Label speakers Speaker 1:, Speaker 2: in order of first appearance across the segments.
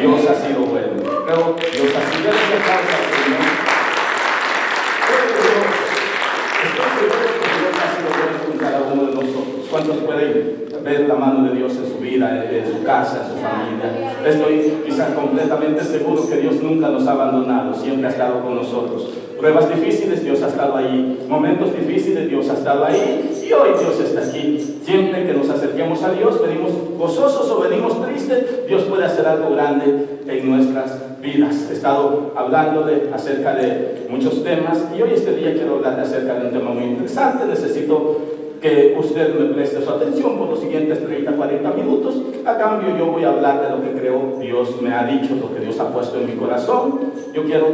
Speaker 1: Dios ha sido bueno. Pero Dios ha sido bueno. Estoy seguro que Dios ha sido bueno con cada uno de nosotros. ¿Cuántos pueden ver la mano de Dios en su vida, en su casa, en su familia? Estoy quizás completamente seguro que Dios nunca nos ha abandonado, siempre ha estado con nosotros. Pruebas difíciles, Dios ha estado ahí. Momentos difíciles, Dios ha estado ahí. Y hoy Dios está aquí. Siempre que nos acerquemos a Dios, venimos gozosos o venimos tristes, Dios puede hacer algo grande en nuestras vidas. He estado hablando acerca de muchos temas y hoy este día quiero hablar acerca de un tema muy interesante. Necesito que usted me preste su atención por los siguientes 30-40 minutos. A cambio yo voy a hablar de lo que creo Dios me ha dicho, lo que Dios ha puesto en mi corazón. Yo quiero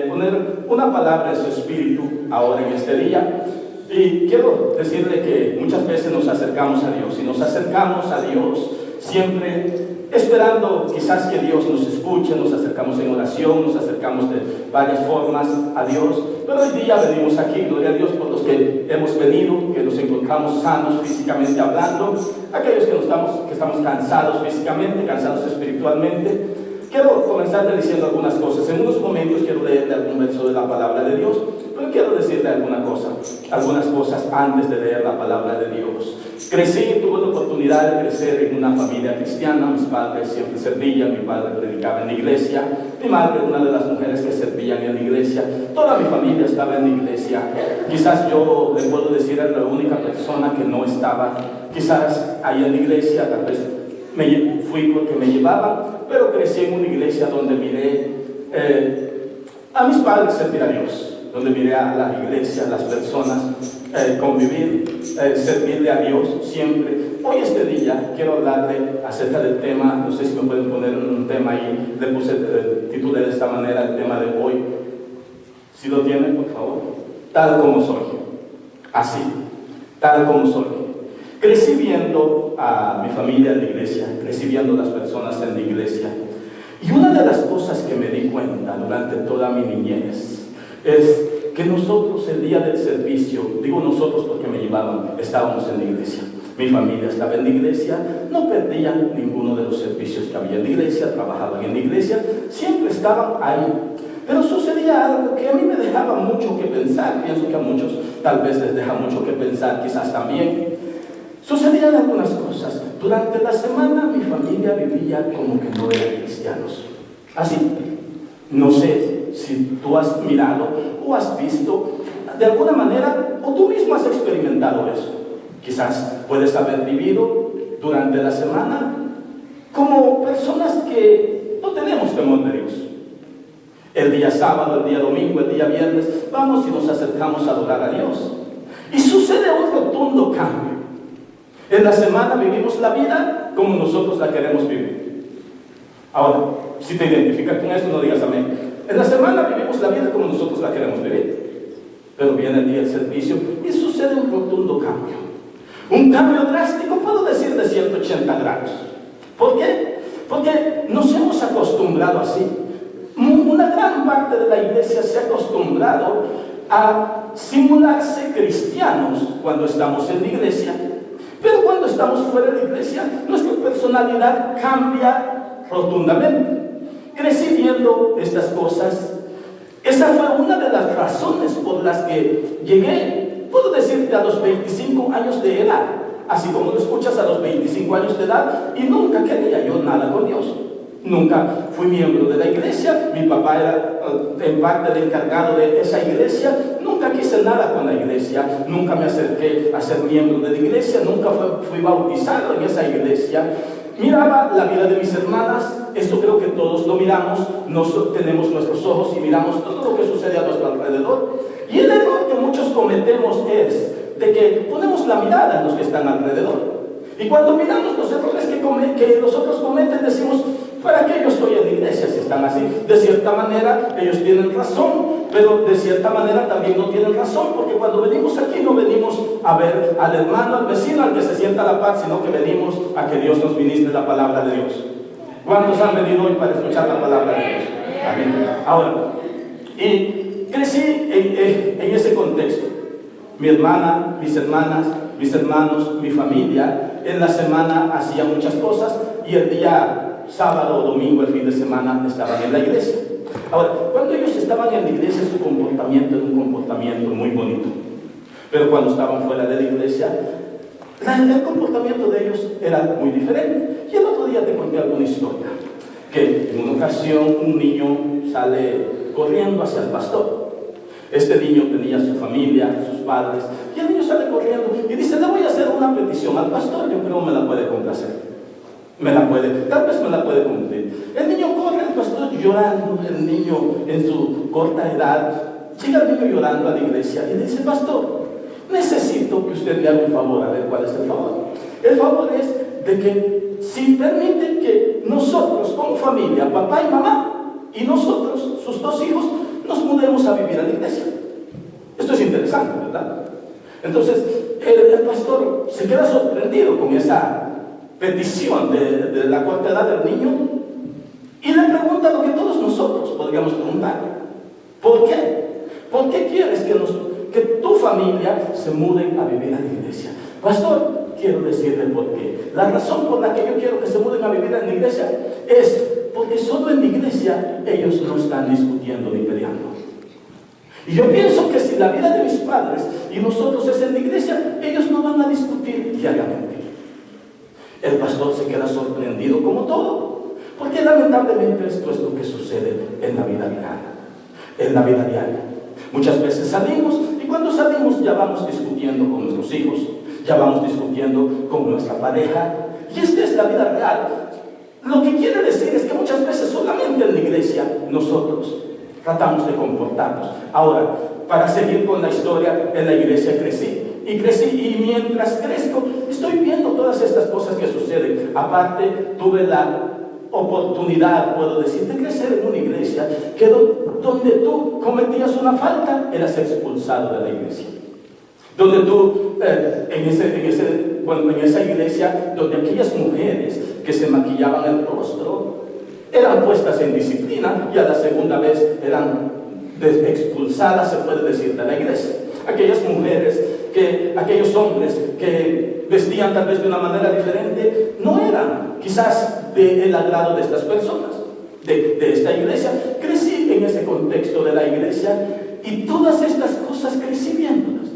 Speaker 1: poner una palabra en su espíritu ahora en este día. Y quiero decirle que muchas veces nos acercamos a Dios, y nos acercamos a Dios siempre esperando quizás que Dios nos escuche. Nos acercamos en oración, nos acercamos de varias formas a Dios, pero hoy día venimos aquí, gloria a Dios por los que hemos venido, que nos encontramos sanos físicamente hablando, aquellos que estamos cansados físicamente, cansados espiritualmente. Quiero comenzar diciendo algunas cosas. En unos momentos quiero leerle algún verso de la palabra de Dios, pero quiero decirle algunas cosas antes de leer la palabra de Dios. Crecí, tuve la oportunidad de crecer en una familia cristiana. Mis padres siempre servían, mi padre predicaba en la iglesia, mi madre una de las mujeres que servían en la iglesia, toda mi familia estaba en la iglesia. Quizás yo le puedo decir, era la única persona que no estaba quizás ahí en la iglesia, tal vez fui porque me llevaban, pero crecí en una iglesia donde miré a mis padres servir a Dios, donde miré a la iglesia, a las personas convivir, servirle a Dios siempre. Hoy este día quiero hablarle acerca del tema, no sé si me pueden poner un tema ahí, le puse titulé de esta manera el tema de hoy. Si lo tienen, por favor. Tal como soy, así, tal como soy. Crecí viendo a mi familia en la iglesia, crecí viendo a las personas en la iglesia. Y una de las cosas que me di cuenta durante toda mi niñez es que nosotros el día del servicio, digo nosotros porque me llevaban, estábamos en la iglesia. Mi familia estaba en la iglesia, no perdían ninguno de los servicios que había en la iglesia, trabajaban en la iglesia, siempre estaban ahí. Pero sucedía algo que a mí me dejaba mucho que pensar. Pienso que a muchos tal vez les deja mucho que pensar, quizás también. Sucedían algunas cosas. Durante la semana mi familia vivía como que no eran cristianos. Así, no sé si tú has mirado o has visto de alguna manera, o tú mismo has experimentado eso. Quizás puedes haber vivido durante la semana como personas que no tenemos temor de Dios. El día sábado, el día domingo, el día viernes, vamos y nos acercamos a adorar a Dios. Y sucede un rotundo cambio. En la semana vivimos la vida como nosotros la queremos vivir. Ahora, si te identificas con eso, no digas amén. En la semana vivimos la vida como nosotros la queremos vivir. Pero viene el día del servicio y sucede un rotundo cambio. Un cambio drástico, puedo decir de 180 grados. ¿Por qué? Porque nos hemos acostumbrado así. Una gran parte de la iglesia se ha acostumbrado a simularse cristianos cuando estamos en la iglesia. Pero cuando estamos fuera de la iglesia, nuestra personalidad cambia rotundamente. Crecí viendo estas cosas. Esa fue una de las razones por las que llegué, puedo decirte, a los 25 años de edad. Así como lo escuchas, a los 25 años de edad, y nunca quería yo nada con Dios. Nunca fui miembro de la iglesia. Mi papá era en parte el encargado de esa iglesia. Nunca quise nada con la iglesia. Nunca me acerqué a ser miembro de la iglesia. Nunca fui bautizado en esa iglesia. Miraba la vida de mis hermanas. Esto creo que todos lo miramos. Tenemos nuestros ojos y miramos todo lo que sucede a nuestro alrededor. Y el error que muchos cometemos es de que ponemos la mirada en los que están alrededor. Y cuando miramos los errores que los otros cometen, decimos: ¿para qué yo estoy en la iglesia si están así? De cierta manera ellos tienen razón, pero de cierta manera también no tienen razón, porque cuando venimos aquí no venimos a ver al hermano, al vecino, al que se sienta a la par, sino que venimos a que Dios nos ministre la palabra de Dios. ¿Cuántos han venido hoy para escuchar la palabra de Dios? Amén. Ahora, y crecí en ese contexto. Mi hermana, mis hermanas, mis hermanos, mi familia, en la semana hacía muchas cosas, y el día sábado o domingo, el fin de semana, estaban en la iglesia. Ahora, cuando ellos estaban en la iglesia, su comportamiento era un comportamiento muy bonito. Pero cuando estaban fuera de la iglesia, el comportamiento de ellos era muy diferente. Y el otro día te conté alguna historia, que en una ocasión un niño sale corriendo hacia el pastor. Este niño tenía su familia, sus padres, y el niño sale corriendo y dice: le voy a hacer una petición al pastor, yo creo que me la puede complacer. Tal vez me la puede cumplir. El niño corre, el pastor llorando, el niño en su corta edad, llega el niño llorando a la iglesia y le dice: pastor, necesito que usted le haga un favor. A ver, ¿cuál es el favor? El favor es de que si permite que nosotros como familia, papá y mamá, y nosotros, sus dos hijos, nos mudemos a vivir a la iglesia. Esto es interesante, ¿verdad? Entonces, el pastor se queda sorprendido con esa petición de la corta edad del niño y le pregunta lo que todos nosotros podríamos preguntar: ¿por qué? ¿Por qué quieres que tu familia se mude a vivir a la iglesia? Pastor, quiero decirle por qué. La razón por la que yo quiero que se muden a vivir a la iglesia es porque solo en la iglesia ellos no están discutiendo ni peleando. Y yo pienso que si la vida de mis padres y nosotros es en la iglesia, ellos no van a discutir diariamente. El pastor se queda sorprendido como todo, porque lamentablemente esto es lo que sucede en la vida diaria. Muchas veces salimos y cuando salimos ya vamos discutiendo con nuestros hijos, ya vamos discutiendo con nuestra pareja, y esta es la vida real. Lo que quiere decir es que muchas veces solamente en la iglesia nosotros tratamos de comportarnos. Ahora, para seguir con la historia, en la iglesia crecí, y mientras crezco, estoy viendo todas estas cosas que suceden. Aparte, tuve la oportunidad, puedo decir, de crecer en una iglesia que donde tú cometías una falta, eras expulsado de la iglesia. Donde tú, en esa iglesia, donde aquellas mujeres que se maquillaban el rostro eran puestas en disciplina, y a la segunda vez eran expulsadas, se puede decir, de la iglesia. Aquellas mujeres, aquellos hombres que vestían tal vez de una manera diferente, no eran quizás del agrado de estas personas, de esta iglesia. Crecí en ese contexto de la iglesia y todas estas cosas crecí viéndolas.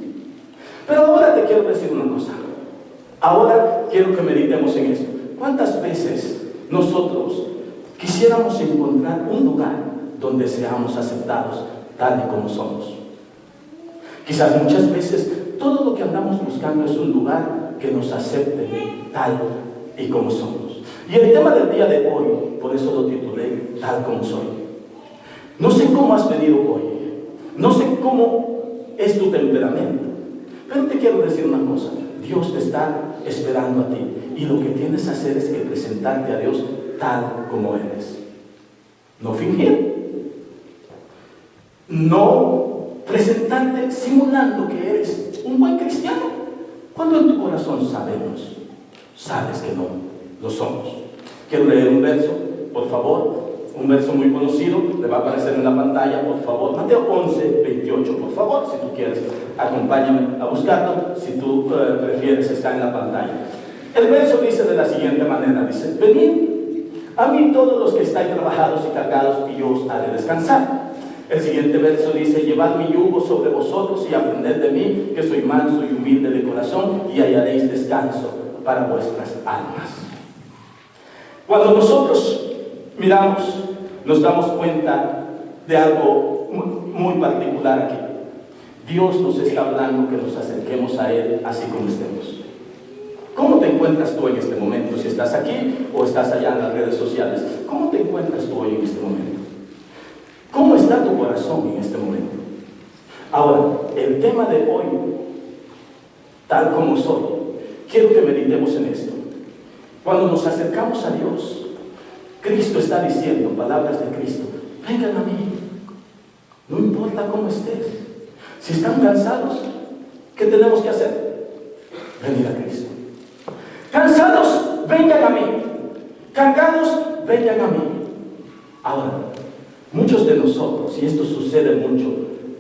Speaker 1: Pero ahora te quiero decir una cosa. Ahora quiero que meditemos en esto. ¿Cuántas veces nosotros quisiéramos encontrar un lugar donde seamos aceptados tal y como somos? Quizás muchas veces todo lo que andamos buscando es un lugar que nos acepte tal y como somos. Y el tema del día de hoy, por eso lo titulé Tal como soy. No sé cómo has venido hoy, no sé cómo es tu temperamento, pero te quiero decir una cosa: Dios te está esperando a ti, y lo que tienes que hacer es que presentarte a Dios tal como eres. No fingir, no presentarte simulando que eres un buen cristiano, cuando en tu corazón sabes que no lo somos. Quiero leer un verso, por favor, un verso muy conocido, le va a aparecer en la pantalla, por favor. Mateo 11, 28, por favor, si tú quieres, acompáñame a buscarlo, si tú prefieres, está en la pantalla. El verso dice de la siguiente manera, dice: venid a mí todos los que estáis trabajados y cargados, y yo os haré descansar. El siguiente verso dice: llevad mi yugo sobre vosotros y aprended de mí, que soy manso y humilde de corazón, y hallaréis descanso para vuestras almas. Cuando nosotros miramos, nos damos cuenta de algo muy particular aquí. Dios nos está hablando que nos acerquemos a Él así como estemos. ¿Cómo te encuentras tú en este momento? Si estás aquí o estás allá en las redes sociales, ¿cómo te encuentras tú hoy en este momento? ¿Cómo está tu corazón en este momento? Ahora, el tema de hoy, tal como soy, quiero que meditemos en esto. Cuando nos acercamos a Dios, Cristo está diciendo, palabras de Cristo: vengan a mí, no importa cómo estés. Si están cansados, ¿qué tenemos que hacer? Venir a Cristo. Cansados, vengan a mí. Cargados, vengan a mí. Ahora, muchos de nosotros, y esto sucede mucho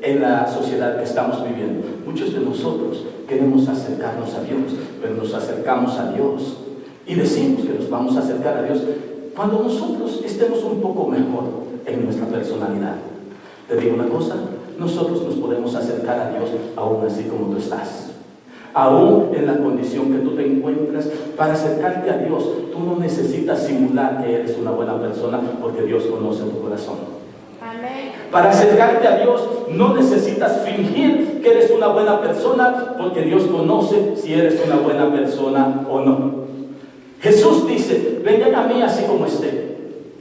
Speaker 1: en la sociedad que estamos viviendo, muchos de nosotros queremos acercarnos a Dios, pero nos acercamos a Dios y decimos que nos vamos a acercar a Dios cuando nosotros estemos un poco mejor en nuestra personalidad, te digo una cosa, nosotros nos podemos acercar a Dios aún así como tú estás. Aún en la condición que tú te encuentras, para acercarte a Dios, tú no necesitas simular que eres una buena persona, porque Dios conoce tu corazón.
Speaker 2: Amén.
Speaker 1: Para acercarte a Dios, no necesitas fingir que eres una buena persona, porque Dios conoce si eres una buena persona o no. Jesús dice: vengan a mí así como estén.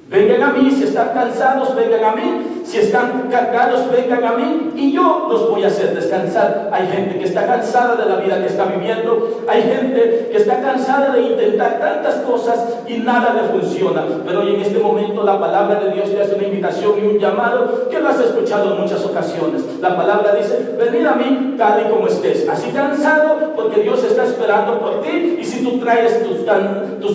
Speaker 1: Vengan a mí si están cansados, vengan a mí. Si están cargados, vengan a mí y yo los voy a hacer descansar. Hay gente que está cansada de la vida que está viviendo. Hay gente que está cansada de intentar tantas cosas y nada le funciona. Pero hoy en este momento la palabra de Dios te hace una invitación y un llamado que lo has escuchado en muchas ocasiones. La palabra dice: venid a mí tal y como estés. Así cansado, porque Dios está esperando por ti. Y si tú traes tus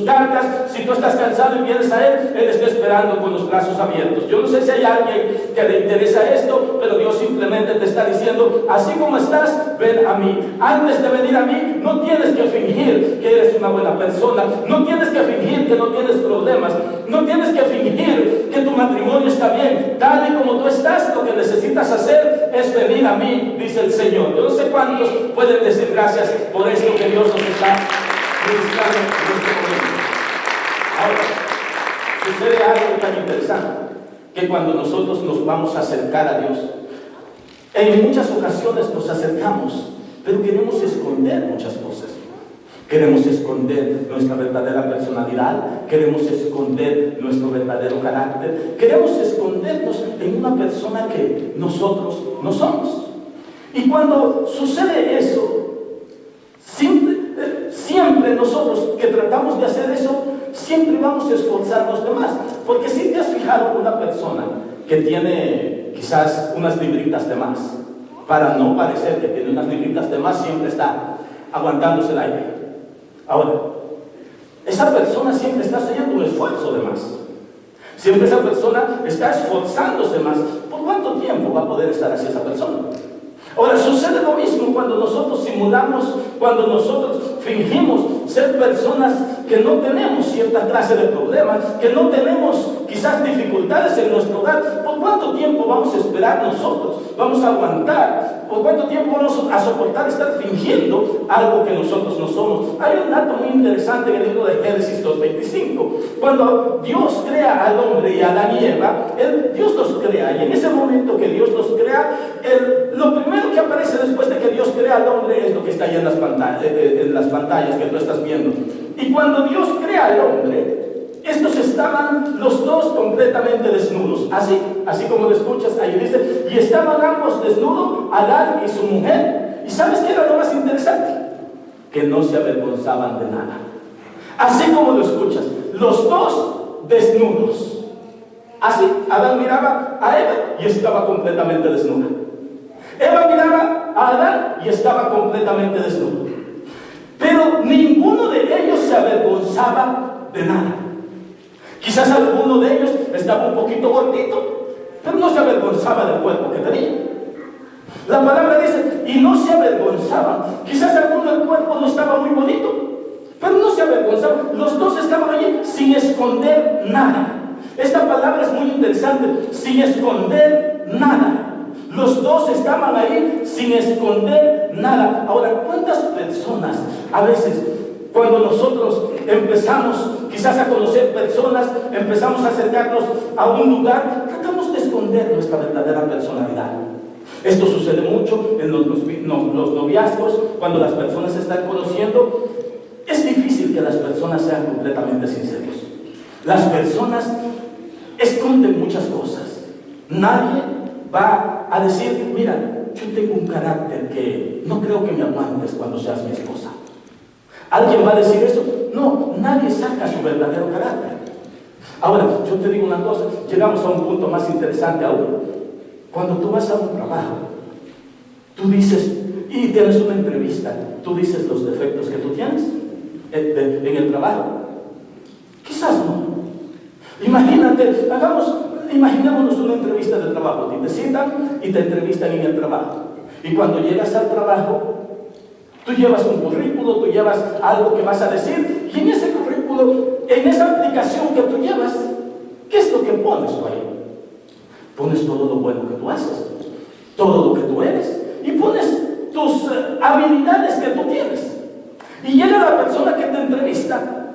Speaker 1: cargas, si tú estás cansado y vienes a Él, Él está esperando con los brazos abiertos. Yo no sé si hay alguien que le interesa esto, pero Dios simplemente te está diciendo: así como estás, ven a mí. Antes de venir a mí, no tienes que fingir que eres una buena persona, no tienes que fingir que no tienes problemas, no tienes que fingir que tu matrimonio está bien. Tal y como tú estás, lo que necesitas hacer es venir a mí, dice el Señor. Yo no sé cuántos pueden decir gracias por esto que Dios nos está ministrando en este momento. Ahora, sucede algo tan interesante, que cuando nosotros nos vamos a acercar a Dios, en muchas ocasiones nos acercamos, pero queremos esconder muchas cosas. Queremos esconder nuestra verdadera personalidad, queremos esconder nuestro verdadero carácter, queremos escondernos en una persona que nosotros no somos. Y cuando sucede eso, siempre nosotros que tratamos de hacer eso, siempre vamos a esforzarnos de más. Porque si te has fijado en una persona que tiene quizás unas libritas de más, para no parecer que tiene unas libritas de más, siempre está aguantándose el aire. Ahora, esa persona siempre está haciendo un esfuerzo de más. Siempre esa persona está esforzándose más. ¿Por cuánto tiempo va a poder estar así esa persona? Ahora, sucede lo mismo cuando nosotros simulamos, cuando nosotros fingimos ser personas que no tenemos cierta clase de problemas, que no tenemos quizás dificultades en nuestro hogar. ¿Por cuánto tiempo vamos a esperar nosotros? ¿Vamos a aguantar? ¿Por cuánto tiempo vamos a soportar estar fingiendo algo que nosotros no somos? Hay un dato muy interesante en el libro de Génesis 2:25. Cuando Dios crea al hombre y a Adán y Eva, Dios los crea, y en ese momento que Dios los crea, lo primero que aparece después de que Dios crea al hombre es lo que está ahí en las pantallas que tú estás viendo. Y cuando Dios crea al hombre, estos estaban los dos completamente desnudos, así como lo escuchas ahí dice, y estaban ambos desnudos, Adán y su mujer. ¿Y sabes qué era lo más interesante? Que no se avergonzaban de nada. Así como lo escuchas, los dos desnudos. Así, Adán miraba a Eva y estaba completamente desnuda. Eva miraba a Adán y estaba completamente desnudo. Pero ninguno de ellos se avergonzaba de nada. Quizás alguno de ellos estaba un poquito gordito, pero no se avergonzaba del cuerpo que tenía. La palabra dice, y no se avergonzaban. Quizás alguno del cuerpo no estaba muy bonito, pero no se avergonzaban. Los dos estaban allí sin esconder nada. Esta palabra es muy interesante, sin esconder nada. Los dos estaban ahí sin esconder nada. Ahora, ¿cuántas personas a veces, cuando nosotros empezamos quizás a conocer personas, empezamos a acercarnos a un lugar, tratamos de esconder nuestra verdadera personalidad? Esto sucede mucho en los noviazgos, cuando las personas se están conociendo. Es difícil que las personas sean completamente sinceros. Las personas esconden muchas cosas. Nadie va a decir, mira, yo tengo un carácter que no creo que me aguantes cuando seas mi esposa. ¿Alguien va a decir eso? No, nadie saca su verdadero carácter. Ahora, yo te digo una cosa, llegamos a un punto más interesante aún. Cuando tú vas a un trabajo, tú dices, y tienes una entrevista, tú dices los defectos que tú tienes en el trabajo. Quizás no. Imaginémonos una entrevista de trabajo. Te citan y te entrevistan en el trabajo. Y cuando llegas al trabajo, tú llevas un currículo, tú llevas algo que vas a decir, y en ese currículo en esa aplicación que tú llevas, ¿qué es lo que pones tú ahí? Pones todo lo bueno que tú haces, todo lo que tú eres, y pones tus habilidades que tú tienes. Y llega la persona que te entrevista,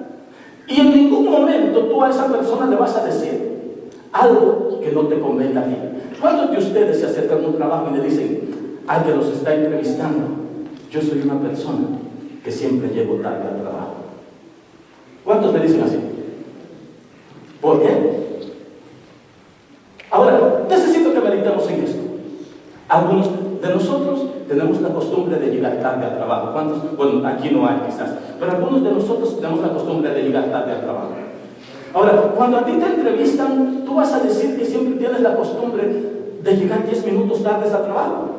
Speaker 1: y en ningún momento tú a esa persona le vas a decir algo que no te convenga a ti. ¿Cuántos de ustedes se acercan a un trabajo y le dicen al que los está entrevistando: yo soy una persona que siempre llego tarde al trabajo? ¿Cuántos me dicen así? ¿Por qué? Ahora, necesito que meditemos en esto. Algunos de nosotros tenemos la costumbre de llegar tarde al trabajo. ¿Cuántos? Bueno, aquí no hay quizás, pero algunos de nosotros tenemos la costumbre de llegar tarde al trabajo. Ahora, cuando a ti te entrevistan, tú vas a decir que siempre tienes la costumbre de llegar 10 minutos tarde al trabajo.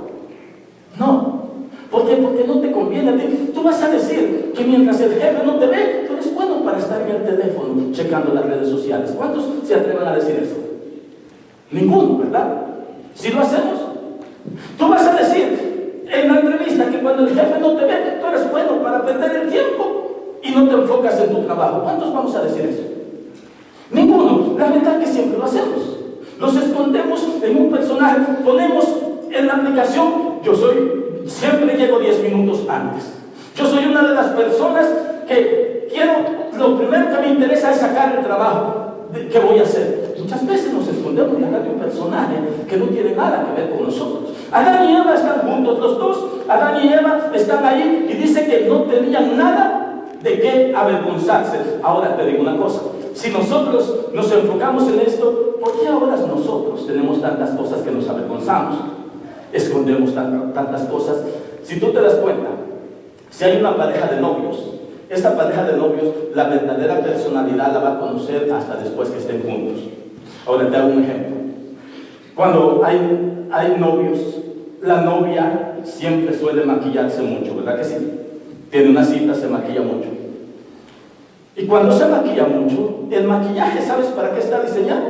Speaker 1: No. ¿Por qué? Porque no te conviene a ti. Tú vas a decir que mientras el jefe no te ve, tú eres bueno para estar en el teléfono checando las redes sociales. ¿Cuántos se atreven a decir eso? Ninguno, ¿verdad? Si lo hacemos, tú vas a decir en la entrevista que cuando el jefe no te ve, tú eres bueno para perder el tiempo y no te enfocas en tu trabajo. ¿Cuántos vamos a decir eso? Ninguno. La verdad que siempre lo hacemos. Nos escondemos en un personaje, ponemos en la aplicación: siempre llego 10 minutos antes. Yo soy una de las personas que lo primero que me interesa es sacar el trabajo que voy a hacer. Muchas veces nos escondemos detrás de un personaje que no tiene nada que ver con nosotros. Adán y Eva están juntos, los dos, Adán y Eva están ahí, y dice que no tenían nada de qué avergonzarse. Ahora te digo una cosa: si nosotros nos enfocamos en esto, ¿por qué ahora nosotros tenemos tantas cosas que nos avergonzamos? Escondemos tantas cosas. Si tú te das cuenta, si hay una pareja de novios, esta pareja de novios, la verdadera personalidad la va a conocer hasta después que estén juntos. Ahora te hago un ejemplo. Cuando hay novios, la novia siempre suele maquillarse mucho, ¿verdad que sí? Tiene una cita, se maquilla mucho. Y cuando se maquilla mucho, el maquillaje, ¿sabes para qué está diseñado?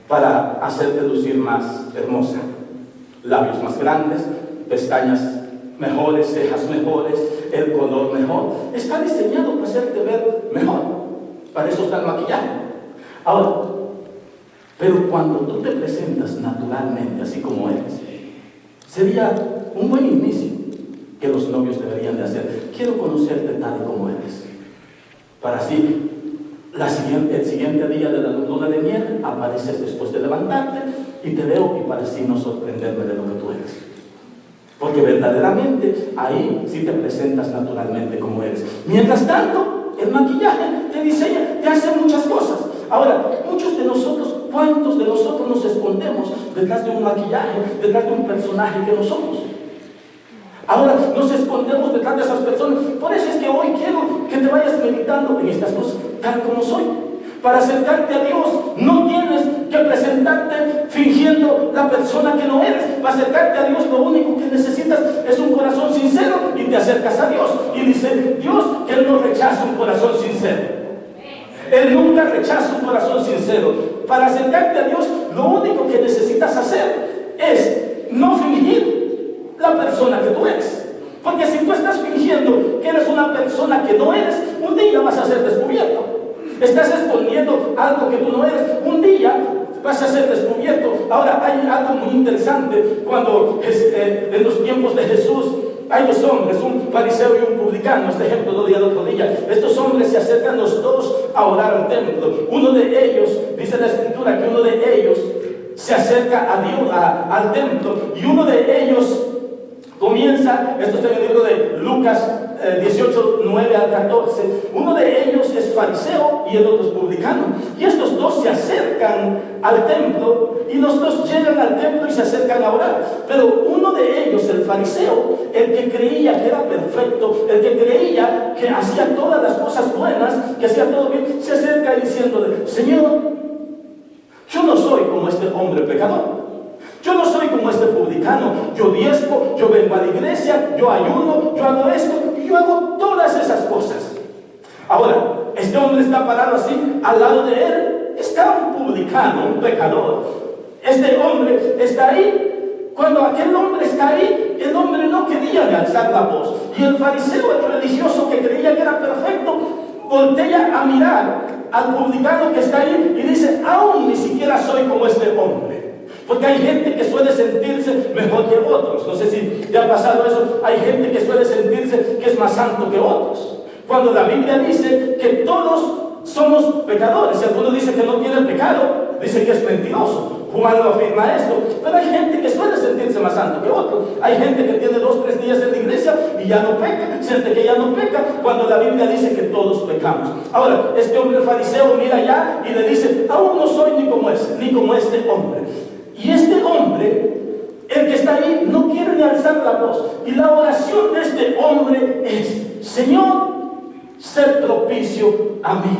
Speaker 1: Para hacerte lucir más hermosa. Labios más grandes, pestañas mejores, cejas mejores, el color mejor. Está diseñado para hacerte ver mejor. Para eso está el maquillaje. Ahora, pero cuando tú te presentas naturalmente, así como eres, sería un buen inicio que los novios deberían de hacer. Quiero conocerte tal y como eres, para así el siguiente día de la luna de miel apareces después de levantarte y te veo, y para así no sorprenderme de lo que tú eres. Porque verdaderamente ahí sí te presentas naturalmente como eres. Mientras tanto, el maquillaje te diseña, te hace muchas cosas. Ahora, muchos de nosotros, ¿cuántos de nosotros nos escondemos detrás de un maquillaje, detrás de un personaje que no somos? Ahora nos escondemos detrás de esas personas. Por eso es que hoy quiero que te vayas meditando en estas cosas, tal como soy. Para acercarte a Dios, no tienes que presentarte fingiendo la persona que no eres. Para acercarte a Dios, lo único que necesitas es un corazón sincero, y te acercas a Dios. Y dice Dios que Él no rechaza un corazón sincero. Él nunca rechaza un corazón sincero. Para acercarte a Dios, lo único que necesitas hacer es no fingir la persona que tú eres. Porque si tú estás fingiendo que eres una persona que no eres, un día vas a ser descubierto. Estás escondiendo algo que tú no eres, un día vas a ser descubierto. Ahora, hay algo muy interesante. Cuando en los tiempos de Jesús hay dos hombres, un fariseo y un publicano. Este ejemplo lo di el otro día. Estos hombres se acercan los dos a orar al templo. Uno de ellos, dice la escritura que uno de ellos se acerca a Dios, al templo, y uno de ellos comienza, esto está en el libro de Lucas 18, 9 al 14. Uno de ellos es fariseo y el otro es publicano. Y estos dos se acercan al templo, y los dos llegan al templo y se acercan a orar. Pero uno de ellos, el fariseo, el que creía que era perfecto, el que creía que hacía todas las cosas buenas, que hacía todo bien, se acerca diciéndole: Señor, yo no soy como este hombre pecador. Yo no soy como este publicano. Yo diezmo, yo vengo a la iglesia, yo ayuno, yo hago esto, y yo hago todas esas cosas. Ahora, este hombre está parado así, al lado de él está un publicano, un pecador. Este hombre está ahí. Cuando aquel hombre está ahí, el hombre no quería alzar la voz. Y el fariseo, el religioso que creía que era perfecto, voltea a mirar al publicano que está ahí y dice, aún ni siquiera soy como este hombre. Porque hay gente que suele sentirse mejor que otros. No sé si te ha pasado eso. Hay gente que suele sentirse que es más santo que otros, cuando la Biblia dice que todos somos pecadores. Si alguno dice que no tiene pecado, dice que es mentiroso. Juan lo afirma esto. Pero hay gente que suele sentirse más santo que otro. Hay gente que tiene 2 o 3 días en la iglesia y ya no peca, siente que ya no peca, cuando la Biblia dice que todos pecamos. Ahora, este hombre fariseo mira allá y le dice, aún no soy ni como este hombre. Y este hombre, el que está ahí, no quiere ni alzar la voz. Y la oración de este hombre es, Señor, sé propicio a mí,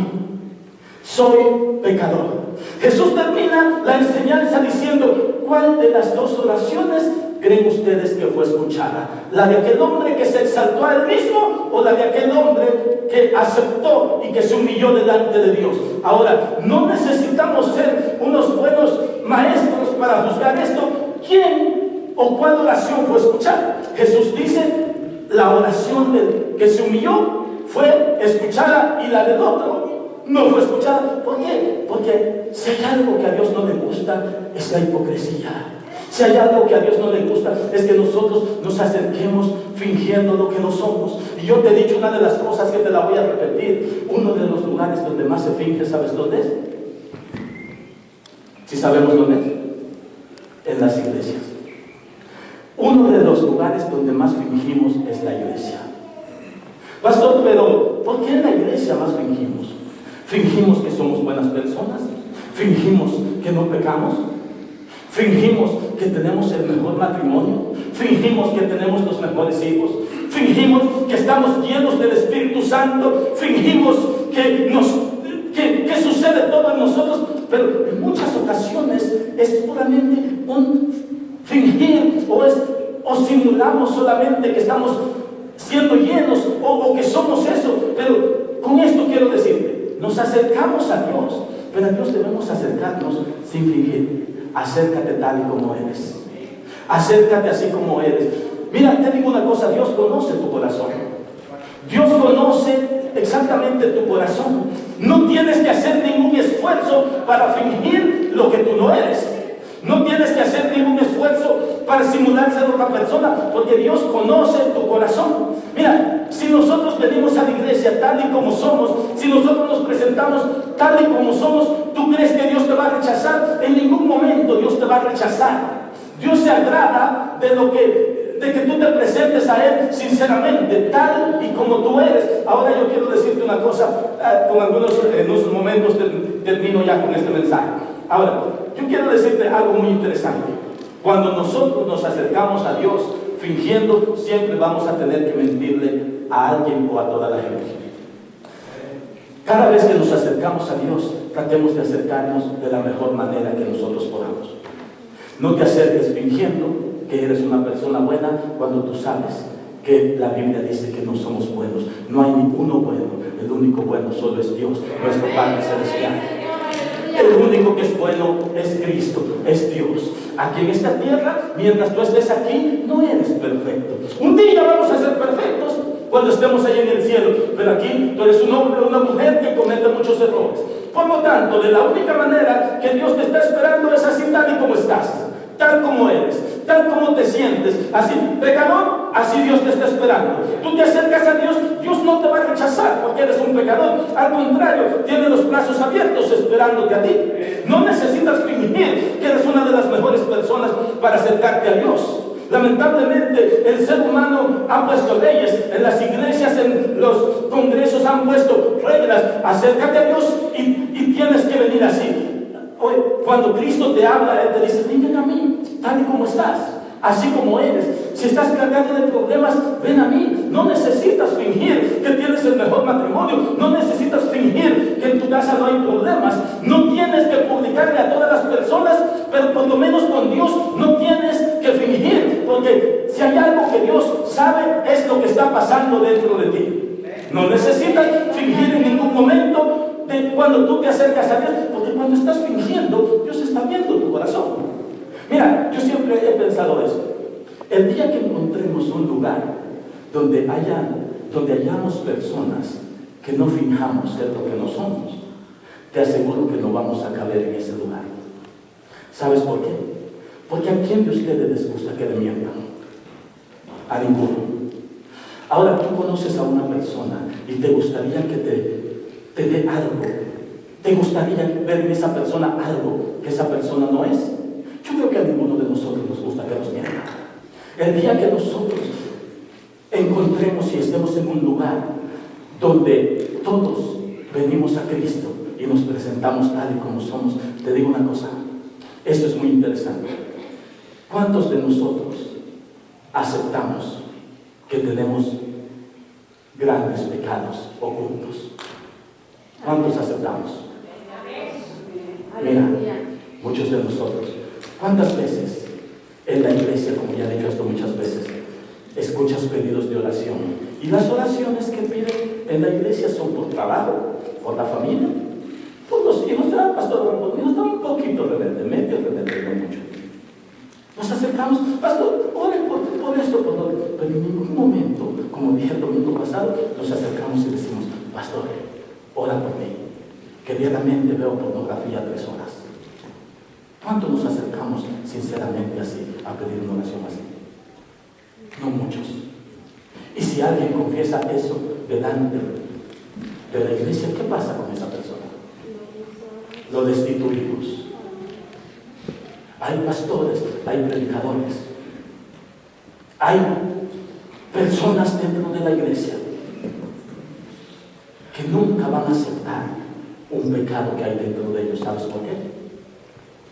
Speaker 1: soy pecador. Jesús termina la enseñanza diciendo, ¿cuál de las 2 oraciones creen ustedes que fue escuchada? ¿La de aquel hombre que se exaltó a él mismo o la de aquel hombre que aceptó y que se humilló delante de Dios? Ahora, no necesitamos ser unos buenos maestros para juzgar esto. ¿Quién o cuál oración fue escuchada? Jesús dice, la oración del que se humilló fue escuchada y la del otro no fue escuchada. ¿Por qué? Porque si hay algo que a Dios no le gusta, es la hipocresía. Si hay algo que a Dios no le gusta, es que nosotros nos acerquemos fingiendo lo que no somos. Y yo te he dicho una de las cosas que te la voy a repetir. Uno de los lugares donde más se finge, ¿sabes dónde es? ¿Sí sabemos dónde es? En las iglesias. Uno de los lugares donde más fingimos es la iglesia. Pastor, pero ¿por qué en la iglesia más fingimos? Fingimos que somos buenas personas, fingimos que no pecamos, fingimos que tenemos el mejor matrimonio, fingimos que tenemos los mejores hijos, fingimos que estamos llenos del Espíritu Santo, fingimos que sucede todo en nosotros, pero en muchas ocasiones es puramente un fingir o simulamos solamente que estamos siendo llenos o que somos eso. Pero con esto quiero decirte, nos acercamos a Dios, pero a Dios debemos acercarnos sin fingir. Acércate tal y como eres, acércate así como eres. Mira, te digo una cosa, Dios conoce tu corazón, Dios conoce exactamente tu corazón. No tienes que hacer ningún esfuerzo para fingir lo que tú no eres. No tienes que hacer ningún esfuerzo para simular ser otra persona, porque Dios conoce tu corazón. Mira, si nosotros venimos a la iglesia tal y como somos, si nosotros nos presentamos tal y como somos, ¿tú crees que Dios te va a rechazar? En ningún momento Dios te va a rechazar. Dios se agrada de que tú te presentes a Él sinceramente, tal y como tú eres. Ahora yo quiero decirte una cosa, en unos momentos termino ya con este mensaje. Ahora, yo quiero decirte algo muy interesante. Cuando nosotros nos acercamos a Dios fingiendo, siempre vamos a tener que mentirle a alguien o a toda la gente. Cada vez que nos acercamos a Dios, tratemos de acercarnos de la mejor manera que nosotros podamos. No te acerques fingiendo que eres una persona buena cuando tú sabes que la Biblia dice que no somos buenos. No hay ninguno bueno. El único bueno solo es Dios, nuestro Padre Celestial. El único que es bueno es Cristo, es Dios. Aquí en esta tierra, mientras tú estés aquí, no eres perfecto. Un día vamos a ser perfectos cuando estemos ahí en el cielo, pero aquí tú eres un hombre o una mujer que comete muchos errores. Por lo tanto, de la única manera que Dios te está esperando es así tal y como estás, tal como eres, tal como te sientes, así pecador, así Dios te está esperando. Tú te acercas a Dios, Dios no te va a rechazar porque eres un pecador. Al contrario, tiene los brazos abiertos esperándote a ti. No necesitas fingir que eres una de las mejores personas para acercarte a Dios. Lamentablemente el ser humano ha puesto leyes, en las iglesias, en los congresos han puesto reglas. Acércate a Dios y tienes que venir así. Hoy, cuando Cristo te habla, Él te dice, ven a mí, tal y como estás, así como eres. Si estás cargado de problemas, ven a mí. No necesitas fingir que tienes el mejor matrimonio. No necesitas fingir que en tu casa no hay problemas. No tienes que publicarle a todas las personas, pero por lo menos con Dios no tienes que fingir. Porque si hay algo que Dios sabe, es lo que está pasando dentro de ti. No necesitas fingir en ningún momento cuando tú te acercas a Dios, porque cuando estás fingiendo, Dios está viendo tu corazón. Mira, yo siempre he pensado esto. El día que encontremos un lugar donde hayamos personas que no finjamos ser lo que no somos, te aseguro que no vamos a caber en ese lugar. ¿Sabes por qué? Porque ¿a quién de ustedes les gusta que le mientan? A ninguno. Ahora tú conoces a una persona y te gustaría que te dé algo. ¿Te gustaría ver en esa persona algo que esa persona no es? Yo creo que a ninguno de nosotros nos gusta que nos mientan. El día que nosotros encontremos y estemos en un lugar donde todos venimos a Cristo y nos presentamos tal y como somos, te digo una cosa, esto es muy interesante. ¿Cuántos de nosotros aceptamos que tenemos grandes pecados ocultos? ¿Cuántos aceptamos? Mira, muchos de nosotros. ¿Cuántas veces en la iglesia, como ya he dicho esto muchas veces, escuchas pedidos de oración? Y las oraciones que piden en la iglesia son por trabajo, por la familia, por los hijos. Pastor, nos da un poquito rebelde, medio rebelde, no mucho. Nos acercamos, pastor, ore por esto, por lo otro. Pero en ningún momento, como dije el domingo pasado, nos acercamos y decimos, pastor, ora por mí, que diariamente veo pornografía 3 horas. ¿Cuánto nos acercamos sinceramente así, a pedir una oración así? No muchos. Y si alguien confiesa eso delante de la iglesia, ¿qué pasa con esa persona? Lo destituimos. Hay pastores, hay predicadores, hay personas dentro de la iglesia que nunca van a aceptar un pecado que hay dentro de ellos. ¿Sabes por qué?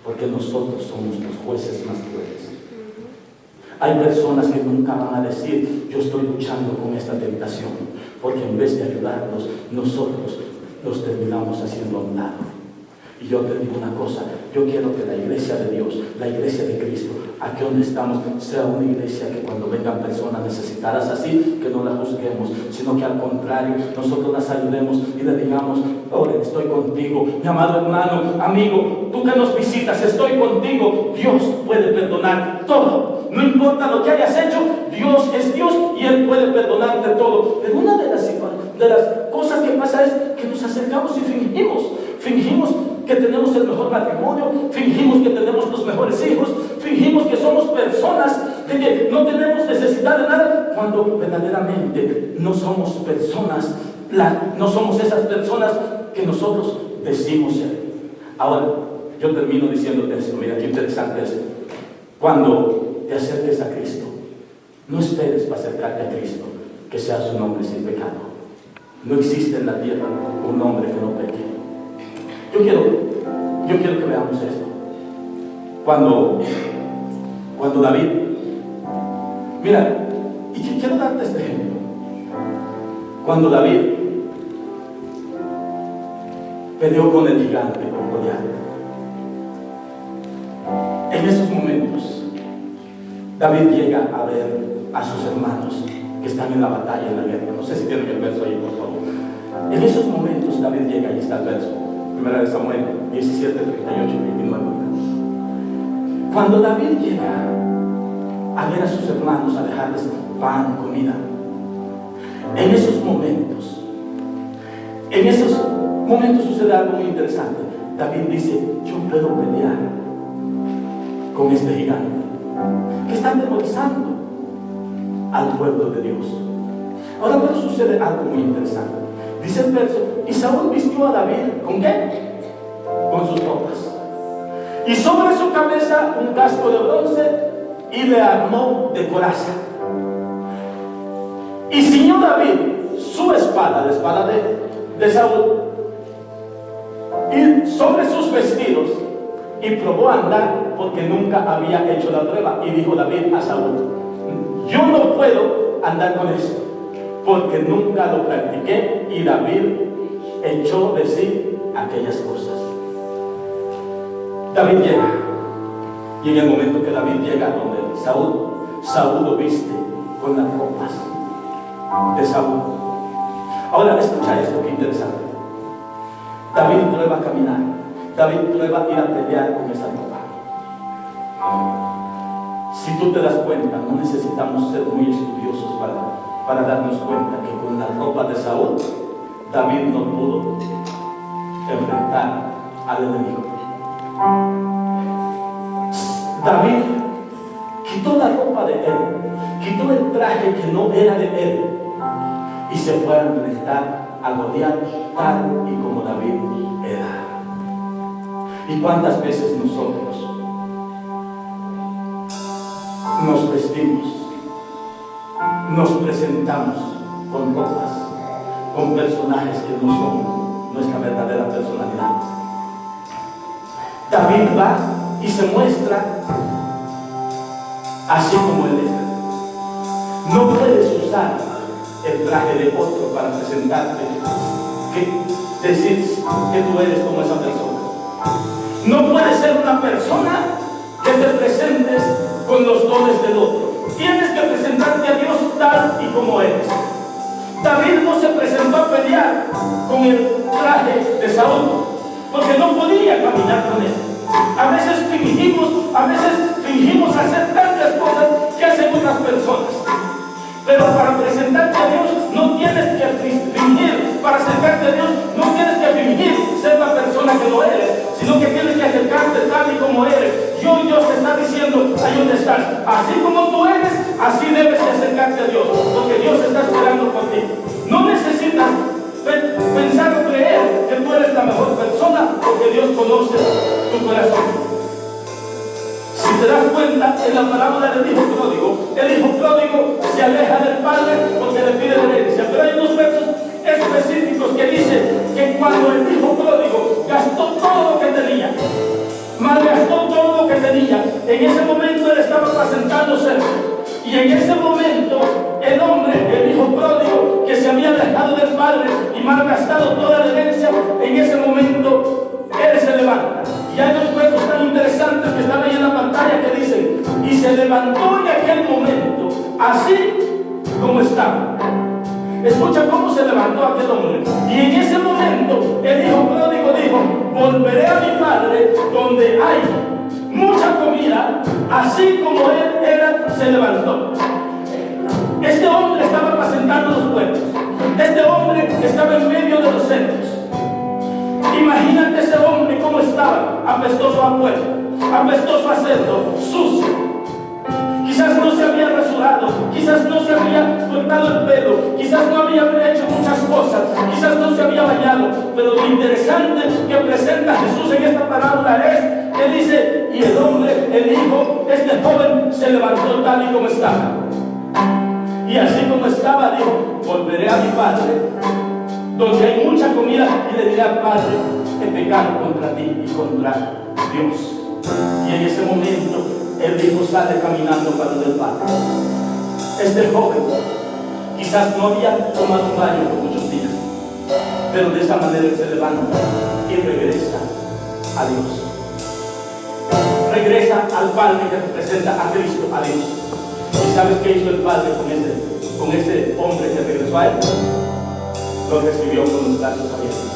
Speaker 1: Porque nosotros somos los jueces más crueles. Hay personas que nunca van a decir, yo estoy luchando con esta tentación, porque en vez de ayudarnos, nosotros los terminamos haciendo a un lado. Y yo te digo una cosa, yo quiero que la iglesia de Dios, la iglesia de Cristo, aquí donde estamos, sea una iglesia que cuando vengan personas necesitadas así, que no las juzguemos, sino que al contrario, nosotros las ayudemos y le digamos, oye, estoy contigo, mi amado hermano, amigo, tú que nos visitas, estoy contigo. Dios puede perdonar todo, no importa lo que hayas hecho, Dios es Dios y Él puede perdonarte todo. Pero una de las cosas que pasa es que nos acercamos y fingimos que tenemos el mejor matrimonio, fingimos que tenemos los mejores hijos, fingimos que somos personas de que no tenemos necesidad de nada, cuando verdaderamente no somos personas, no somos esas personas que nosotros decimos ser. Ahora, yo termino diciéndote esto, mira qué interesante es. Cuando te acerques a Cristo, no esperes para acercarte a Cristo que sea su nombre sin pecado. No existe en la tierra un hombre que no peque. Yo quiero que veamos esto. Cuando David, mira, y quiero darte este ejemplo. Cuando David peleó con el gigante, con Goliat, en esos momentos, David llega a ver a sus hermanos que están en la batalla, en la guerra. No sé si tienen el verso ahí, por favor. En esos momentos, David llega, y está el verso. Primera de Samuel 17, 38, 29. Cuando David llega a ver a sus hermanos, a dejarles pan, comida, en esos momentos sucede algo muy interesante. David dice, yo puedo pelear con este gigante que está atemorizando al pueblo de Dios. Ahora, pero sucede algo muy interesante. Dice el verso, y Saúl vistió a David, ¿con qué? Con sus ropas. Y sobre su cabeza un casco de bronce y le armó de coraza. Y ciñó David su espada, la espada de Saúl, y sobre sus vestidos, y probó a andar porque nunca había hecho la prueba. Y dijo David a Saúl, yo no puedo andar con esto, porque nunca lo practiqué. Y David echó de sí aquellas cosas. David llega, y en el momento que David llega donde Saúl lo viste con las ropas de Saúl. Ahora escucha esto, qué interesante. David prueba a caminar, David prueba a ir a pelear con esa ropa. Si tú te das cuenta, no necesitamos ser muy estudiosos para darnos cuenta que con la ropa de Saúl, David no pudo enfrentar al enemigo. David quitó la ropa de él, quitó el traje que no era de él y se fue a enfrentar a Goliat tal y como David era. ¿Y cuántas veces nosotros nos vestimos, nos presentamos con ropas, con personajes que no son nuestra verdadera personalidad? David va y se muestra así como él es. No puedes usar el traje de otro para presentarte, decir que tú eres como esa persona. No puedes ser una persona que te presentes con los dones del otro. Tienes que presentarte a Dios tal y como eres. David no se presentó a pelear con el traje de Saúl, porque no podía caminar con él. A veces fingimos hacer tantas cosas que hacen otras personas. Pero para presentarte a Dios no tienes que fingir. Para acercarte a Dios no tienes que fingir ser la persona que no eres, sino que tienes que acercarte tal y como eres. Dios te está diciendo, ahí donde estás, así como tú eres, así debes de acercarte a Dios, porque Dios está esperando por ti. No necesitas pensar o creer que tú eres la mejor persona, porque Dios conoce tu corazón. Si te das cuenta, en la parábola del hijo pródigo se aleja del padre porque le pide la herencia. Pero hay unos versos específicos que dicen que cuando el hijo pródigo gastó todo lo que tenía, malgastó todo lo que tenía, en ese momento él estaba apacentándose. Y en ese momento, el hombre, el hijo pródigo, que se había alejado del padre y malgastado toda la herencia, en ese momento él se levanta. Y hay dos versos tan interesantes que están ahí en la pantalla que dicen: y se levantó en aquel momento, así como estaba. Escucha cómo se levantó aquel hombre. Y en ese momento, el hijo pródigo dijo: volveré a mi padre, donde hay mucha comida, así como él era, se levantó. Este hombre estaba apacentando los pueblos. Este hombre estaba en medio de los centros. Imagínate ese hombre cómo estaba, apestoso a pueblo, apestoso a cerdo, sucio. Quizás no se había rasurado, quizás no se había cortado el pelo, quizás no había hecho muchas cosas, quizás no se había bañado. Pero lo interesante que presenta Jesús en esta parábola es que dice: y el hombre, el hijo, este joven se levantó tal y como estaba. Y así como estaba dijo: volveré a mi padre, donde hay mucha comida, y le diré: Padre, he pecado contra ti y contra Dios. Y en ese momento el hijo sale caminando para el padre. Este joven quizás no había tomado un baño por muchos días, pero de esa manera él se levanta y regresa a Dios. Regresa al Padre que representa a Cristo, a Dios. ¿Y sabes qué hizo el Padre con ese hombre que regresó a él? Lo recibió con los brazos abiertos.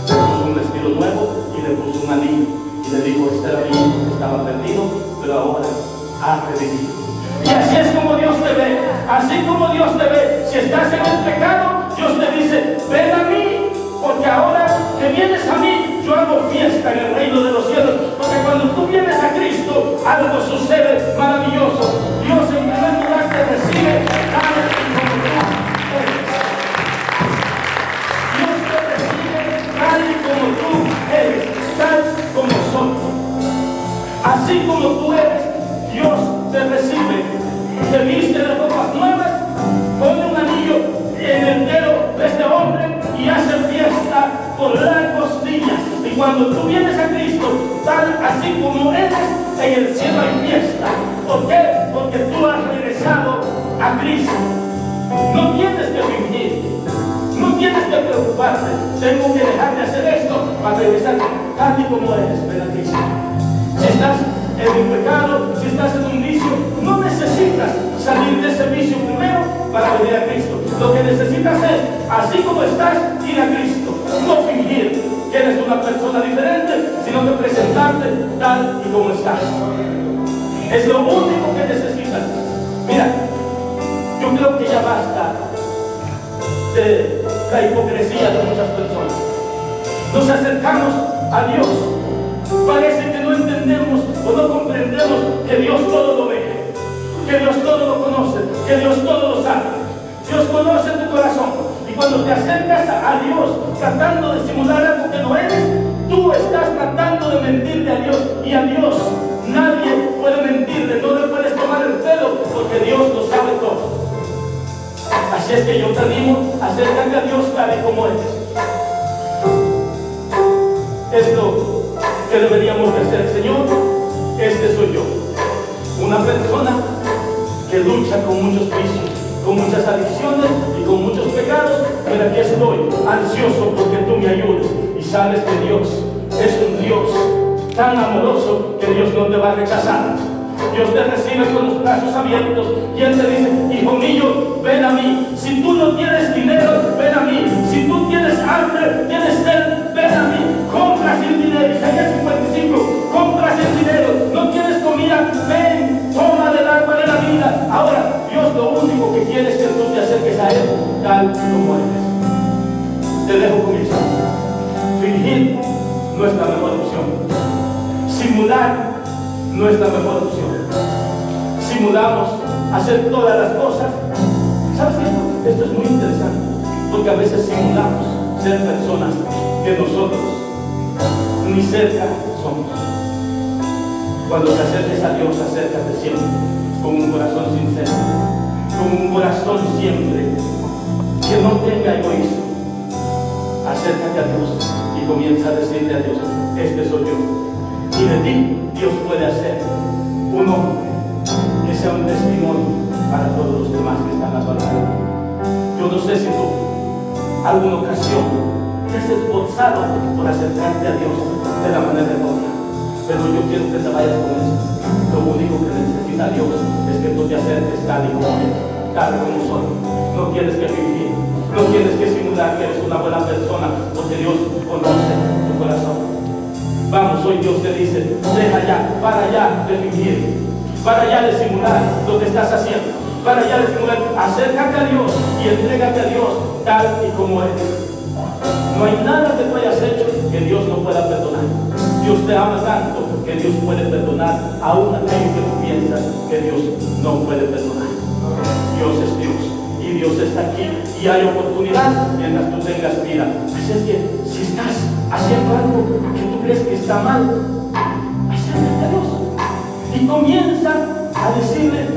Speaker 1: Le puso un vestido nuevo y le puso un anillo. Y le dijo: este era mi hijo que estaba perdido, pero ahora ha revivido. Y así es como Dios te ve. Así como Dios te ve. Si estás en el pecado, Dios te dice: ven a mí, porque ahora que vienes a mí, yo hago fiesta en el reino de los cielos. Porque cuando tú vienes a Cristo, algo sucede maravilloso. Dios en primer lugar te recibe tal y como tú eres. Dios te recibe tal y como tú eres, tal como son. Así como tú eres, Dios te recibe. Te viste de ropas nuevas, pone un anillo en el dedo de este hombre y hace fiesta por largos días. Y cuando tú vienes a Cristo, tal así como eres, en el cielo hay fiesta. ¿Por qué? Porque tú has regresado a Cristo. No tienes que fingir, no tienes que preocuparte. Tengo que dejar de hacer esto para regresar tal y como eres. Ven a Cristo. Si estás en un pecado, si estás en un vicio, no necesitas salir de ese vicio primero para venir a Cristo. Lo que necesitas es, así como estás, ir a Cristo. No fingir que eres una persona diferente, sino que presentarte tal y como estás. Es lo único que necesitas. Mira, yo creo que ya basta de la hipocresía de muchas personas. Nos acercamos a Dios. Parece que no entendemos o no comprendemos que Dios todo lo ve, que Dios todo lo conoce, que Dios todo lo sabe. Dios conoce tu corazón. Y cuando te acercas a Dios tratando de simular algo que no eres, tú estás tratando de mentirle a Dios. Y a Dios nadie puede mentirle, no le puedes tomar el pelo, porque Dios lo sabe todo. Así es que yo te animo, acércate a Dios tal y como eres. Esto que deberíamos de hacer, Señor, este soy yo, una persona que lucha con muchos vicios, con muchas adicciones y con muchos pecados, pero aquí estoy ansioso porque tú me ayudes. Y sabes que Dios es un Dios tan amoroso que Dios no te va a rechazar. Dios te recibe con los brazos abiertos y Él te dice: hijo mío, ven a mí. Si tú no tienes dinero, ven a mí. Si tú tienes hambre, tienes sed, ven a mí. Compra sin dinero. Isaías 55, compra sin dinero. No tienes comida, ven, toma del agua de la vida. Ahora, Dios lo único que quiere es que tú te acerques a Él tal como eres. Te dejo con eso. Fingir no es la mejor opción. Simular no es la mejor opción. Simulamos hacer todas las cosas. ¿Sabes qué? Esto es muy interesante, porque a veces simulamos ser personas que nosotros ni cerca somos. Cuando te acerques a Dios, acércate siempre con un corazón sincero, con un corazón siempre que no tenga egoísmo. Acércate a Dios y comienza a decirle a Dios: este soy yo. Y de ti Dios puede hacer un hombre que sea un testimonio para todos los demás que están a tu alrededor. Yo no sé si tú alguna ocasión te has esforzado por acercarte a Dios de la manera correcta, pero yo quiero que te vayas con eso. Lo único que necesita Dios es que tú te acerques tal y como eres, tal como soy. No tienes que fingir, no tienes que simular que eres una buena persona, porque Dios conoce tu corazón. Vamos, hoy Dios te dice: deja ya, para ya de fingir, para ya de simular lo que estás haciendo, para ya de simular. Acércate a Dios y entrégate a Dios tal y como eres. No hay nada que tú hayas hecho que Dios no pueda perdonar. Dios te ama tanto que Dios puede perdonar aún aquello que tú piensas que Dios no puede perdonar. Dios es Dios y Dios está aquí y hay oportunidad mientras tú tengas vida. Así es que si estás haciendo algo que tú crees que está mal, acércate a Dios y comienza a decirle,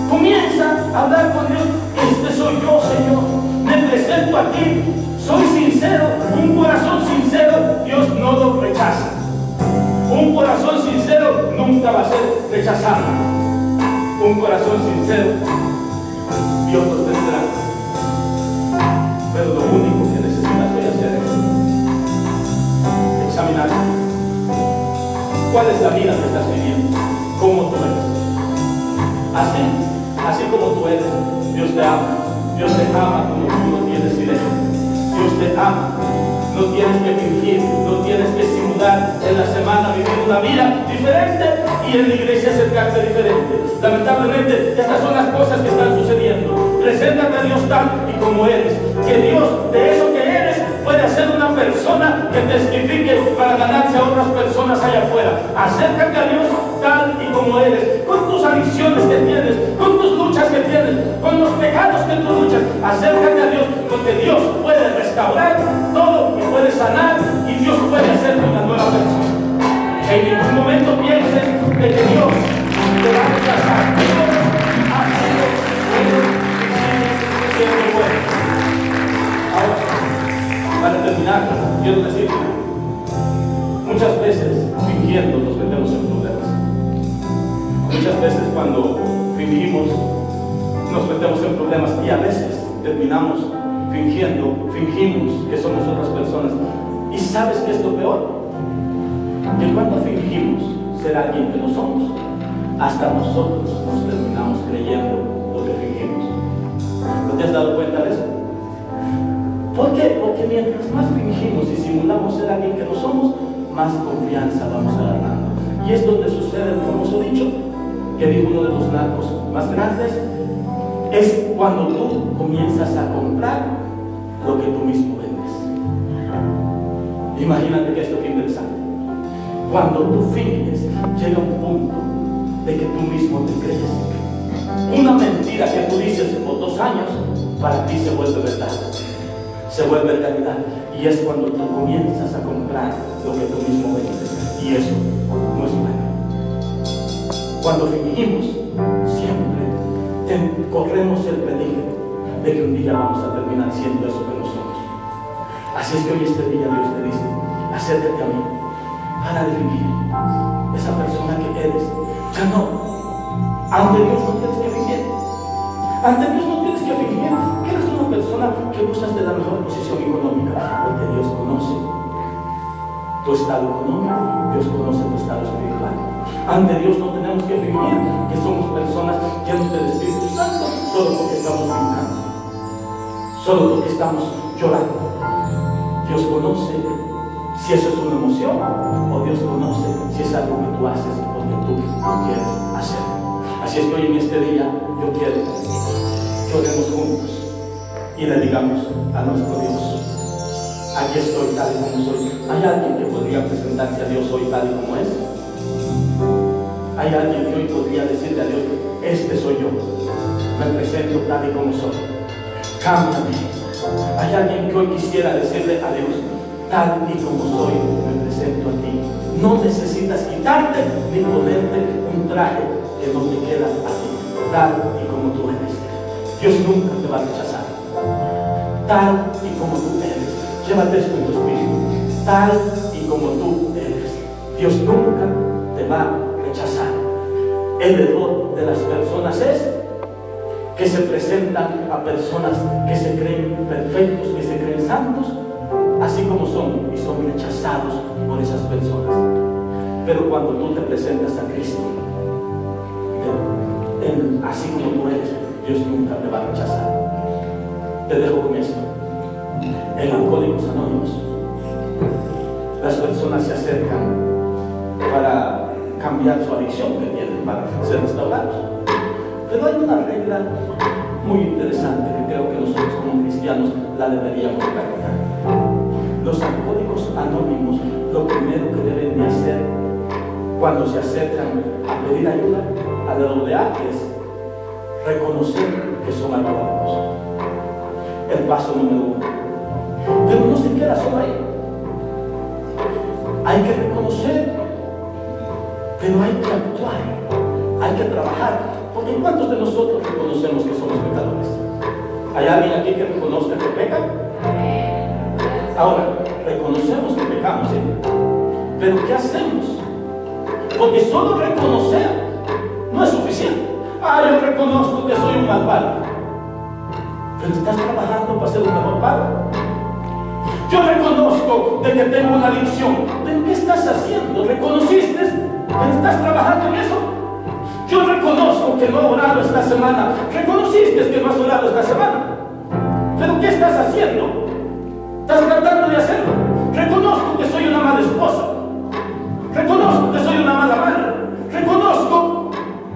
Speaker 1: comienza a hablar con Dios: este soy yo, Señor, me presento aquí, soy sincero. Un corazón sincero Dios no lo rechaza. Un corazón sincero nunca va a ser rechazado. Un corazón sincero Dios lo tendrá. Pero lo único que necesitas hoy hacer es examinar cuál es la vida que estás viviendo, cómo tú eres. Así como tú eres, Dios te ama. Dios te ama como tú no tienes idea. Dios te ama. No tienes que fingir, no tienes que simular en la semana vivir una vida diferente y en la iglesia acercarte diferente. Lamentablemente, estas son las cosas que están sucediendo. Preséntate a Dios tal y como eres. Que Dios, de eso que eres, puede hacer una persona que testifique para ganarse a otras personas allá afuera. Acércate a Dios tal y como eres, con tus adicciones que tienes, con tus luchas que tienes, con los pecados que tú luchas. Acércate a Dios, porque Dios puede restaurar todo y puede sanar, y Dios puede hacerte una nueva persona. En ningún momento pienses de que Dios te va a rechazar. Dios ha sido siempre bueno. Ahora, para terminar, quiero decir, muchas veces fingiendo nos metemos en problemas. Muchas veces cuando fingimos nos metemos en problemas, y a veces terminamos fingimos que somos otras personas. ¿Y sabes qué es lo peor? Que cuando fingimos ser alguien que no somos, hasta nosotros nos terminamos creyendo lo que fingimos. ¿No te has dado cuenta de eso? ¿Por qué? Porque mientras más fingimos y simulamos ser alguien que no somos, más confianza vamos agarrando. Y es donde sucede el famoso dicho que dijo uno de los narcos más grandes: es cuando tú comienzas a comprar lo que tú mismo vendes. Imagínate que esto es interesante. Cuando tú finges, llega un punto de que tú mismo te crees. Una mentira que tú dices por 2 años, para ti se vuelve verdad, se vuelve realidad. Y es cuando tú comienzas a comprar lo que tú mismo vendes. Y eso no es bueno. Cuando fingimos, siempre corremos el peligro de que un día vamos a terminar siendo eso que no somos. Así es que hoy este día Dios te dice: acércate a mí, para de fingir esa persona que eres. Ya no. Ante Dios no tienes que fingir. Ante Dios no tienes que fingir que eres una persona que gozas de la mejor posición económica, porque Dios conoce tu estado económico, Dios conoce tu estado espiritual. Ante Dios no tenemos que fingir que somos personas llenas del Espíritu Santo solo porque estamos brincando, solo porque estamos llorando. Dios conoce si eso es una emoción, o Dios conoce si es algo que tú haces porque tú lo quieres hacer. Así es que hoy en este día yo quiero que oremos juntos y le digamos a nuestro Dios: aquí estoy tal y como soy. ¿Hay alguien que podría presentarse a Dios hoy tal y como es? ¿Hay alguien que hoy podría decirle a Dios: este soy yo, me presento tal y como soy, cámbiame? ¿Hay alguien que hoy quisiera decirle a Dios: tal y como soy, me presento a ti? No necesitas quitarte ni ponerte un traje que no te queda a ti. Tal y como tú eres, Dios nunca te va a rechazar. Tal y como tú eres, llévate esto en tu espíritu. Tal y como tú eres, Dios nunca te va a rechazar. El error de las personas es que se presentan a personas que se creen perfectos, que se creen santos, así como son, y son rechazados por esas personas. Pero cuando tú te presentas a Cristo, así como tú eres, Dios nunca te va a rechazar. Te dejo con esto. En Alcohólicos Anónimos, las personas se acercan para cambiar su adicción que tienen, para ser restaurados. Pero hay una regla muy interesante que creo que nosotros como cristianos la deberíamos practicar. Los Alcohólicos Anónimos, lo primero que deben de hacer cuando se acercan a pedir ayuda a la AA es reconocer que son alcohólicos. El paso número 1. Pero no se queda solo ahí. Hay que reconocer, pero hay que actuar, hay que trabajar. Porque ¿cuántos de nosotros reconocemos que somos pecadores? ¿Hay alguien aquí que reconozca que peca? Ahora, reconocemos que pecamos, ¿sí? Pero ¿qué hacemos? Porque solo reconocer no es suficiente. Yo reconozco que soy un mal padre. Pero estás trabajando para ser un mejor padre. Yo reconozco de que tengo una adicción. ¿Pero qué estás haciendo? ¿Reconociste que estás trabajando en eso? Yo reconozco que no he orado esta semana. ¿Reconociste que no has orado esta semana? ¿Pero qué estás haciendo? ¿Estás tratando de hacerlo? Reconozco que soy una mala esposa. Reconozco que soy una mala madre. Reconozco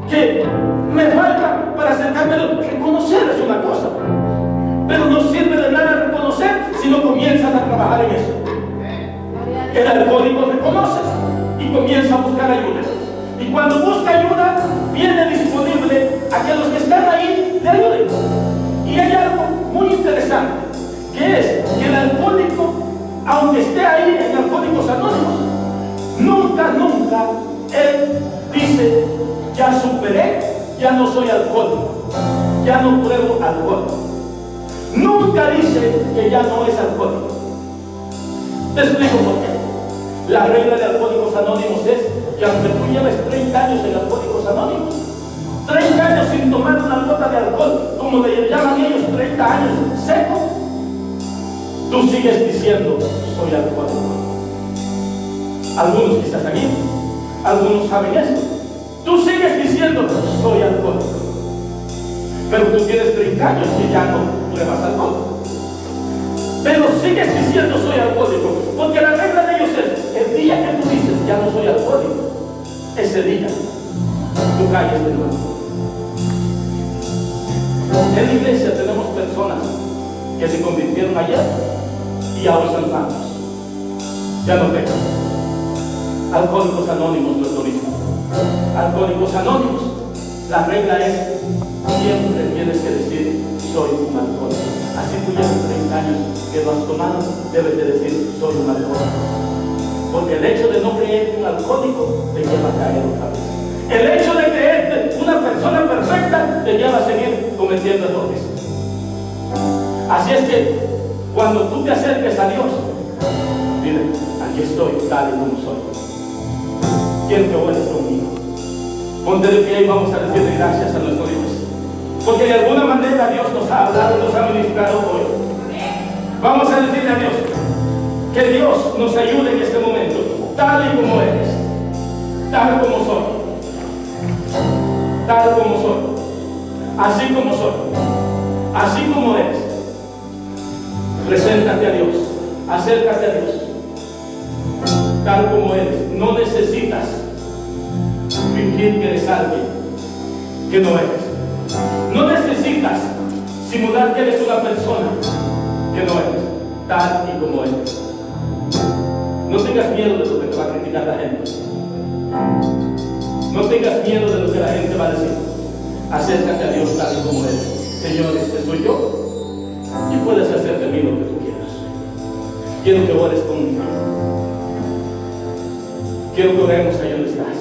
Speaker 1: que me falta para acercarme a Dios. Reconocer es una cosa, pero no sirve de nada reconocer si no comienzas a trabajar en eso. El alcohólico reconoce y comienza a buscar ayuda. Y cuando busca ayuda, viene disponible a que los que están ahí le ayuden. Y hay algo muy interesante, que es que el alcohólico, aunque esté ahí en Alcohólicos Anónimos, nunca él dice: ya superé, ya no soy alcohólico, ya no pruebo alcohol. Nunca dice que ya no es alcohólico. Te explico por qué. La regla de Alcohólicos Anónimos es que aunque tú lleves 30 años en Alcohólicos Anónimos, 30 años sin tomar una gota de alcohol, como le llaman ellos, 30 años seco, tú sigues diciendo: soy alcohólico. Algunos quizás aquí, algunos saben esto. Tú sigues diciendo: soy alcohólico. Pero tú tienes 30 años que ya no pruebas alcohol. Pero sigues diciendo: soy alcohólico. Porque la regla de ellos es: el día que tú dices ya no soy alcohólico, ese día tú calles de nuevo. En la iglesia tenemos personas que se convirtieron ayer y ahora son santos. Ya no pecan. Alcohólicos Anónimos no es lo mismo. Alcohólicos Anónimos, la regla es: siempre tienes que decir soy un alcohólico. Así tú llevas 30 años que lo has tomado, debes de decir soy un alcohólico. Porque el hecho de no creerte un alcohólico te lleva a caer otra vez. El hecho de creerte una persona perfecta te lleva a seguir cometiendo errores. Así es que cuando tú te acerques a Dios, dile: aquí estoy tal y como soy. Quiero que ores conmigo. Ponte de pie y vamos a decirle gracias a nuestro Dios. Porque de alguna manera Dios nos ha hablado, nos ha ministrado hoy. Vamos a decirle a Dios que Dios nos ayude en este momento, tal y como eres, tal como soy, tal como soy, así como soy, así como eres. Preséntate a Dios, acércate a Dios, tal como eres. No necesitas fingir que eres alguien que no eres. No necesitas simular que eres una persona que no eres, tal y como eres. No tengas miedo de lo que te va a criticar la gente. No tengas miedo de lo que la gente va a decir. Acércate a Dios tal y como eres. Señor, este soy yo, y puedes hacer de mí lo que tú quieras. Quiero que ores conmigo. Quiero que oremos allá donde estás.